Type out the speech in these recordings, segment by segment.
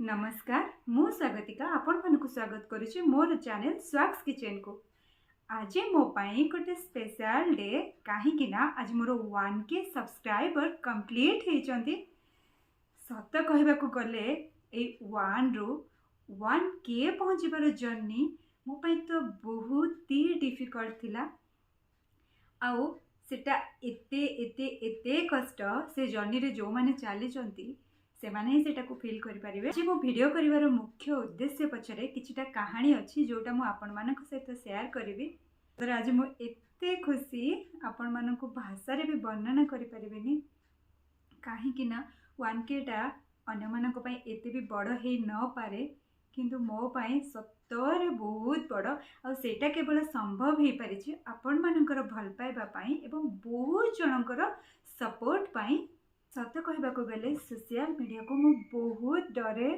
नमस्कार मु स्वागतिका आपण मानक स्वागत करुछि मोर चैनल स्वाक्स किचन को। आज मो पाई गोटे स्पेशल डे कहीं ना आज मोर 1K सब्सक्राइबर कंप्लीट होइचंती। सत कहबा को गले ए 1 रु 1K पहुंचीबार जर्नी मो पाई तो बहुत ही डिफिकल्ट थिला। आउ सेटा एते एते एते कष्ट से जर्नी रे जो माने चली चंती से माने ही सेटा को फील करि परिबे। जे मो वीडियो करिवार मुख्य उद्देश्य पछरे किछिटा कहानी अछि जोटा मु आपण मानक सहित शेयर करिवि। तर आज मु एते खुशी आपण मानक भाषा रे भी वर्णना करि परिबेनी काहे कि ना 1K टा अन्य मानक पई एते भी बड़ हे न पारे किंतु मो पई सत्तर बहुत बड़ आ सेटा केवल संभव हे परिछि आपण मानकर भल पाइबा पई एवं बहुत जनकर सपोर्ट पई। सत कहबा को गले सोशल मीडिया को मु बहुत डरे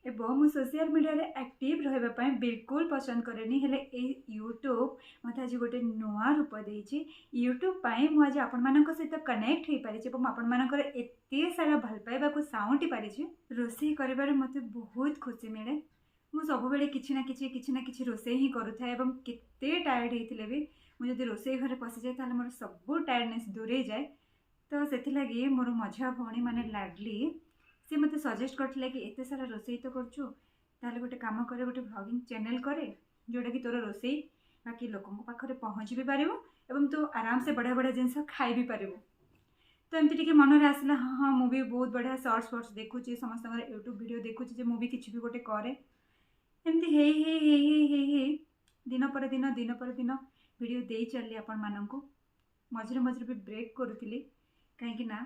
एवं मु सोशल मीडिया रे एक्टिव रहबा पई बिल्कुल पसंद करेनी। हेले ए यूट्यूब मते आज गोटे नवा रूप देछि। यूट्यूब पई मु आज आपण मानक सहित कनेक्ट हे परिछि एवं आपण मानकर एते सारा भल पाइबा को साउंटी परिछि। रोसई करिबारे मते बहुत खुशी मिले। मु सब बेले किछि ना किछि रोसई ही करूथा एवं केते टायर्ड हेतिले भी मु जदि रोसई घरे पसि जाय ताले मोर सब टायर्डनेस दूरे जाए। तो से लगी मोर मझा भौणी माने लाडली सी मते सजेस्ट करथिले कि एते सारा रोसई तो करछु ताले गोटे काम करे गोटे व्लॉगिंग चैनल करे जोटा कि तोर रोसई बाकी लोकन को पाखरे पहुँच भी पारिबो एवं तू आराम से बढ़िया बढ़िया जिनस खाई भी पारिबो। तो एमती टिके मन रे आसला हाँ हाँ मु भी बहुत बढ़िया शॉर्ट्स देखुची समस्त यूट्यूब वीडियो देखुची जे मु भी किछि भी गोटे करे। एमती हे दिन पर दिन वीडियो दे चली आपण माननकु मझरे मझरे भी ब्रेक करूथिली कहीं ना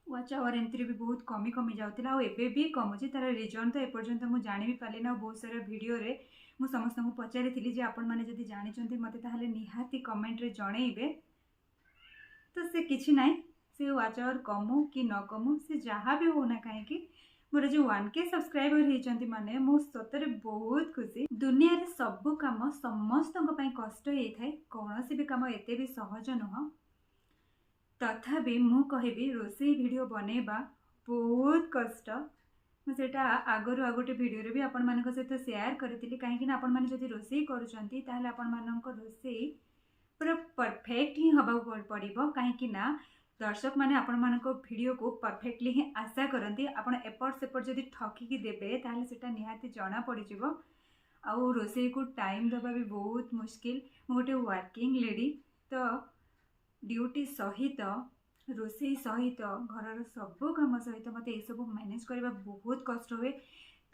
वाच आवर एमती भी बहुत कमी जाऊला एबे भी कमुची तार रिजन तो एपर्यंत मुझे जानी भी पाली ना। बहुत सारा वीडियो रे मु समस्त को पचारि थी जे आपण माने जदि जानिचंती मते ताहले निहाती कमेंट रे जणेइबे। तो से किछि नाइ से वाच आवर कमु कि न कमु से जहाँ भी होना कहीं मोर जो 1K सब्सक्राइबर होइचंती माने मु सतरे बहुत खुशी। दुनिया रे सब काम समस्तक पई कष्ट हेइ थाए कोनोसी भी काम एते भी सहज नुह। तथापि मु कहबी रोसई वीडियो बनेबा बहुत कष्ट। मुझेटा आगरू आगोटे वीडियो रे भी आपण मानक सहित शेयर करथिली कहीं ना आपण माने जदि रोसई करूचंती ताहले आपण मानक रोसई पूरा परफेक्ट ही हबा पड़िबो कहीं ना दर्शक माने आपण मानक वीडियो को परफेक्टली ही आशा करती। आपण एपट सेपट जदि ठकिकी देबे ताहले सेटा निहाती जना पड़ जिवो। आउ रोसई को टाइम दबा भी बहुत मुश्किल। मु गोटे वर्किंग लेडी तो ड्यूटी सहित रोसई सहित घर सब कम सहित मत सब मैनेज करबा बहुत कष्ट हुए।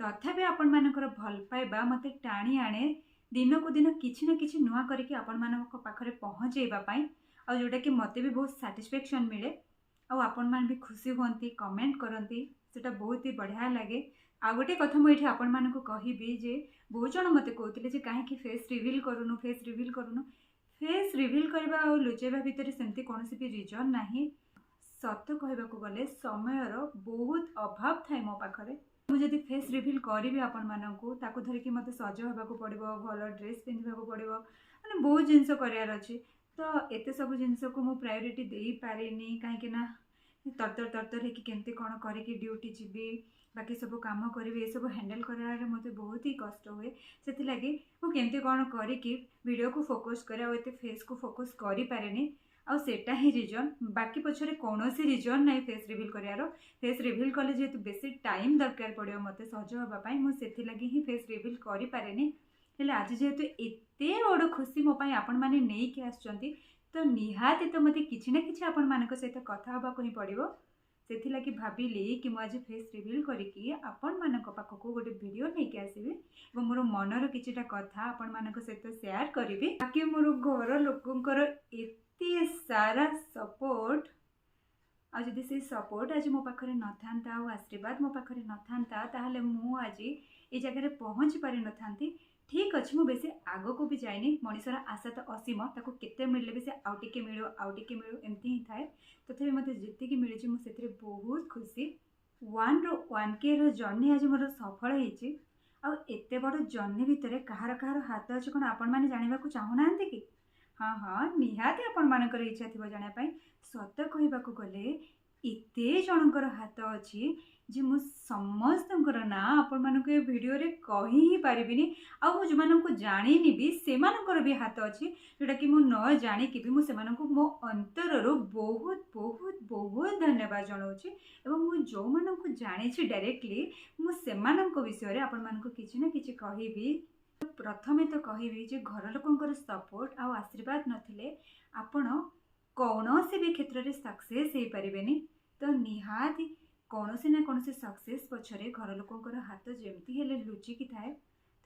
तथापि आपण मानकर भल पाइबा मते टाणी आणे दिन को दिन किछि ना किछि नुआ करके आपण मानक पाखरे पहुँचेबा पई आ जोटा कि मते भी बहुत सैटिस्फैक्शन मिले। आ आपण मान भी खुशी होंती कमेंट करती सेटा बहुत ही बढ़िया लगे। आ गोटे कथा मुझे आपण मानक कहबी जे बहुत जन मते कहते जे कहीं फेस रिवील करूनु फेस रिवील करबा और लुचेबा भितर सेमती कोनोसी भी रीजन नाही। सत्य कहबा को गले समयर बहुत अभाव थाए मो पाखरे। मु जदि फेस रिवील करी आपण मानकू ताकू धरिकी मते सज होबा को पड़िबो भल ड्रेस पिंधिबा को पड़िबो माने बहुत जिंस करियार अछि। तो एते सब जिंस को मु प्रायोरिटी देई पारेनी कहीं ना तरतर है कि केमती कौन करके ड्यूटी जीवी बाकी सब काम करी ये सब हैंडल करार मते बहुत ही कष्ट हुए। से लगी मु केमती कौन करके वीडियो को फोकस करे और एते फेस को फोकस करी पारेनी आ सेटा ही रीजन बाकी पछरे कौनसी रीजन नहीं फेस रिवील करार। फेस रिवील कले जेहेतु बेसी टाइम दरकार पड़ो मते सहज होबा पई मु सेथि लगी ही फेस रिवील करी पारेनी। हेले आज जेहेतु एते बड़ खुशी मो पई आपण माने नेई के आछंती तो निहाती तो मते किछि ना किछि आपण मानक सहित कथा होबा को ही पड़िबो। सेथि लगी भाबिली कि मु आज फेस रिवील करिकि आपण मानक पाखको गोटे वीडियो नै के आसीबी एवं मोर मनर किछिटा कथा आपण मानक सहित शेयर करिवि। बाकी मोर घर लोकंकर एते सारा सपोर्ट आ जदि से सपोर्ट आज मो पाखरे न थांता आ आशीर्वाद मो पाखरे न थांता ताहले मु आज ए जगह रे पहुँच पारि न थांती। ठीक अच्छे मुझे बेसी आग को भी जाइनी मनीषर आशा तो असीम ताको केते मिलले भी से आउ टिके मिलो एमती ही थाए। तथापि मते जेतिकी मिलुची मु सेथिरे बहुत खुशी। 1 रो 1K रो जर्नी आज मोर सफल होईची। आ एते बड़ जर्नी भितर कहार कहार हाथ अछि कोन आपण माने जानिबा को चाहू नांते कि? हाँ हाँ निहाती आपण मानकर इच्छा थिबो जानिया पई। सत कहबा को गले एते जनकर हाथ अछि जे मु समस्तंकर ना आपण मानक ए वीडियो रे कहि ही पारिबिनी आ मु जे मानक जानिनी भी से मानकर भी हाथ अछि जोटा कि मु न जानि कि भी मु से मानक मो अंतररो बहुत बहुत बहुत धन्यवाद जणाउछि एवं मु जो मानक जानि छि डायरेक्टली मु से मानक विषय रे आपण मानक किछि ना किछि कहिबी। प्रथमे तो कहबी जे घर लोकंकर सपोर्ट आ आशीर्वाद नथिले आपण कौनसी भी क्षेत्र में सक्सेस हो पारेनि। तो निहाती कौनसी ना कौनसी सक्सेस पछरे घर लोकंकर हाथ जेमती हेले लुचिकी थाए।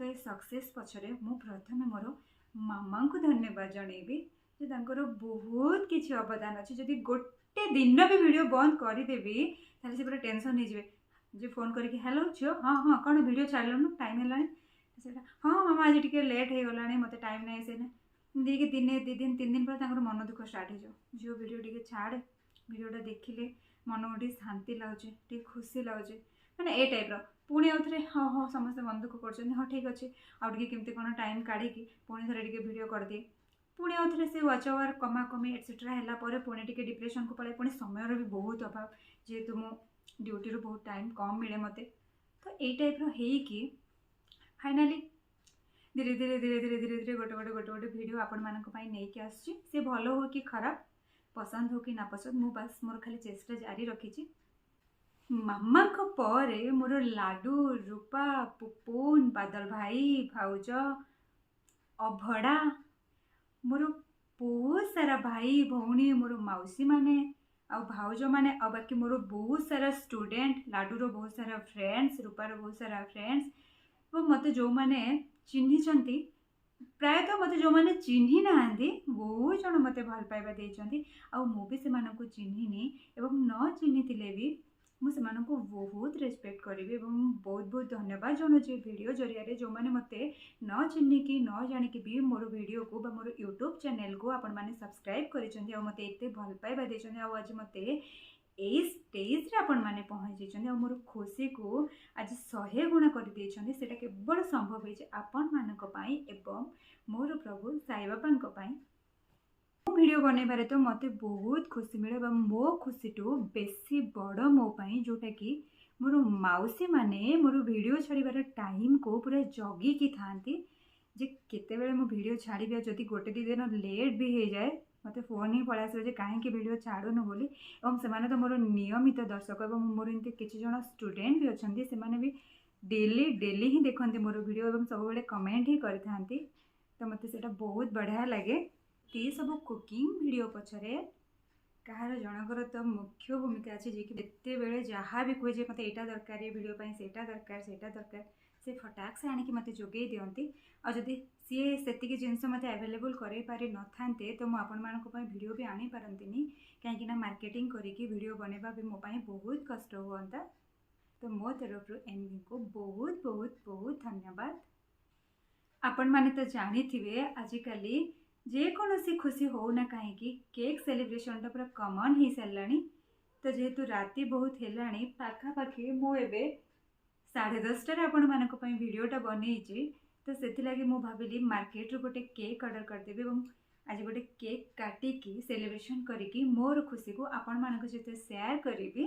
तो ये सक्सेस पछरे मु प्रथमे मोर मामा को धन्यवाद जनइबी जे तांकर बहुत किछि अवदान अछि। जदि गोटे दिन भी वीडियो बंद करदेवी ताले से पूरा टेंशन हो जाए जे फोन करके हेलो झियो हाँ हाँ कौन वीडियो छाड़लु टाइम है हाँ मामा आज टे लेट हो गला मत टाइम ना से देखिए दिने दी दिन 3 दिन पर मन दुख स्टार्ट हो झील वीडियो टे छाड़े वीडियोटा देखिले मन गोटे शांति लगे टे खुशी लगे मैंने ए टाइप पुणी आउे हाँ हाँ समस्त मन दुख कर हाँ ठीक अच्छे आगे केमती कौन टाइम काढ़ी पुणी थे टे वीडियो कर दिए पुणी आउे से वाच आवर कमा कमी एटसेट्रा है पुणी टे डिप्रेशन को पड़े पुणी समय भी बहुत अभाव जेहेतु मो ड्यूटी बहुत टाइम कम मिले मत। तो यही टाइप रही फाइनाली धीरे धीरे धीरे धीरे धीरे धीरे गोटे गोटे गोटे गोटे वीडियो आपण मानक नहीं आसी से भल हो कि खराब पसंद हो कि ना पसंद मु बस मोर खाली चेष्टा जारी रखी। मामा को परे मोर लाडू रूपा पुपुन बादल भाई भाउज अभड़ा मोर बहुत सारा भाई भौणी मोर मौसी माने आ भाउज माने आ बाकी मोर बहुत सारा स्टूडेंट लाडूर बहुत सारा फ्रेंड्स रूपार बहुत सारा फ्रेंड्स और मत जो मैंने चिन्हिंट प्रायतः मत जो मैंने चिन्हि ना बहुत जन मत भल पाइबा देइचंती आ मु भी से मानको चिन्हिनी एवं न चिन्हिथिले भी मु से मानको बहुत रेस्पेक्ट करिवे एवं बहुत बहुत धन्यवाद जनाउछि वीडियो जरिया रे जो माने मते न चिन्हिकी न जानिकी भी मोर वीडियो को बा मोर यूट्यूब चैनल को आपण माने सब्सक्राइब करिसंती आ मते एते भल पाइबा देइचंती आ आज मते ए स्टेज रे आपण माने पहुंची छथि आ मोर खुशी को आज 100 गुणा कर देइछथि सेटा केवल संभव होइछ आपण मानक पई एवं मोर प्रभु साई बाबांक पई। वीडियो बनैबारे तो मते बहुत खुशी मिले एवं मो खुशी टू बेसी बड़ मो पई जोटा कि मोर मौसी माने मोर वीडियो छाड़ीबार टाइम को पूरा जगी की थांती जे केते बेले मो वीडियो छाड़ीबा जदि गोटे दी दिन लेट भी हो जाए मत फोन ही पड़ा आसे कहीं वीडियो छाड़ुनु बोली और से तो मोर नियमित दर्शक और मोर एमती किसी जन स्टूडेंट भी अच्छा से भी डेली डेली ही देखते मोर वीडियो और सब बेले कमेंट ही करते तो मत से बहुत बढ़िया लगे कि सब कुकिंग वीडियो पछरे कहार जनकर तो मुख्य भूमिका अच्छे जी कि बेले जहाँ भी कहे मत यहाँ दरकार वीडियो सेटा दरकार से फटाक से आनिक मत जोगे दिंती और जदि सी से जिनस मत अवेलेबल कर पारि न था तो मुझे वीडियो भी आनी पारती कहीं मार्केटिंग करके वीडियो बनवा भी मोपाई बहुत कष्ट हुआ। तो मो तरफ एनवी को बहुत बहुत बहुत धन्यवाद। आपण माने तो जानी थे आजिकल जेकोसी खुशी हो ना कहीं केक सेलिब्रेशन पूरा कमन हो सारा। तो जेहेतु राति बहुत है पाखापाखि मुझे 10:30 आपण मानक पई वीडियोटा बनईची तो से लगी मु भाविली मार्केट रू गोटे केक ऑर्डर करदेवी और आज गोटे केक काटिकी सेलिब्रेशन करिकी मोर खुशी को आपण मानक सहित शेयर करी।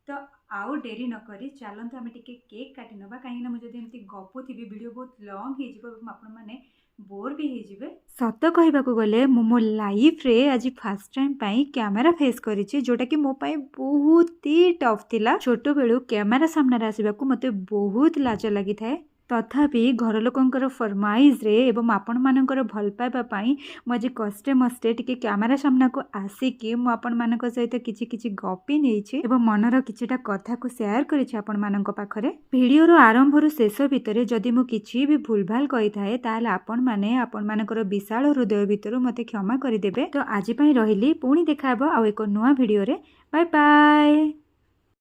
तो आउ डेरी न करी चलते आम टे केक काटि नवा कहीं मुझे एमती गपुथी वीडियो बहुत लंग हो बोर भी हो। सत कहवाक गले मो लाइफ रे आज फर्स्ट टाइम पाई कैमरा फेस करिछि जोटा कि मो पाई बहुत ही टफ थिला। छोट बेलू कैमरा सामने आसवा को मते बहुत लाज लगी थाए तथापि घर लोकंकर फरमाइश रे एवं आपण मानकर भल पाइबा पाई मुझे कष्टे मस्ते टिके कैमरा सामना को आसिकी मु आपण मानक सहित किछि किछि गपी नेछि एवं मनर किछिटा कथा को शेयर करिछि आपण मानक पाखरे। वीडियो रो आरंभ रु शेष भितरे जदि मु किछि भी भूलभाल कहि थाए ताले आपण माने आपण मानकर विशाल हृदय भितरु मते क्षमा करि देबे। तो आज पई रहिली पुणी देखा हबो आ एको नुवा वीडियो रे। Bye bye.